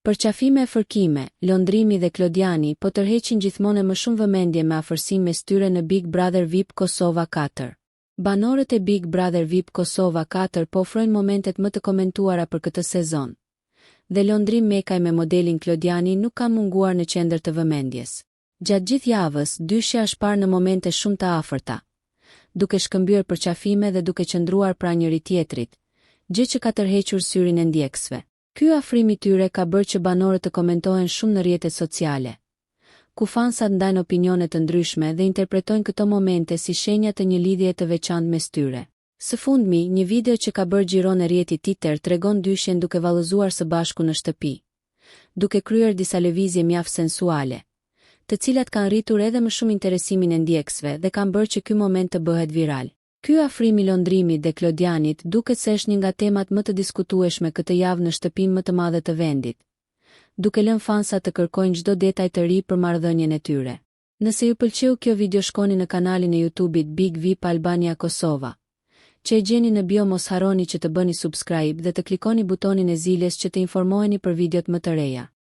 Përqafime e fërkime, Londrimi dhe Klodiani po tërheqin gjithmonë më shumë vëmendje me afërsim mes tyre në Big Brother VIP Kosova 4. Banorët e Big Brother VIP Kosova 4 po ofrojnë momentet më të komentuara për këtë sezon. Dhe Londrim Mekaj me modelin Klodiani nuk ka munguar në qendër të vëmendjes. Gjatë gjithë javës, dyshja është parë në momente shumë të afërta, duke shkëmbyer përqafime dhe duke qëndruar pranë njëri tjetrit, gjë që ka tërhequr syrin e ndjekësve. Ky afrim i tyre ka bërë që banorët të komentojnë shumë në rrjetet sociale, ku fansat ndajnë opinione të ndryshme dhe interpretojnë këto momente si shenja të një lidhje të veçantë mes tyre. Së fundmi, një video që ka bërë xhiro në rrjetin Twitter tregon dyshjen duke vallëzuar së bashku në shtëpi, duke kryer disa lëvizje mjaft sensuale, të cilat kanë rritur edhe më shumë interesimin e ndjekësve dhe kanë bërë që ky moment të bëhet viral. Ky afrim i Londrimit dhe Klodianit duket se është një nga temat më të diskutueshme këtë javë në shtëpinë më të madhe të vendit, duke lënë fansat të kërkojnë çdo detaj të ri për marrëdhënien e tyre. Nëse ju pëlqeu kjo video, shkoni në kanalin e YouTube-it Big VIP Albania Kosova, që e gjeni në bio. Mos harroni që të bëni subscribe dhe të klikoni butonin e ziljes që të informoheni për videot më të reja.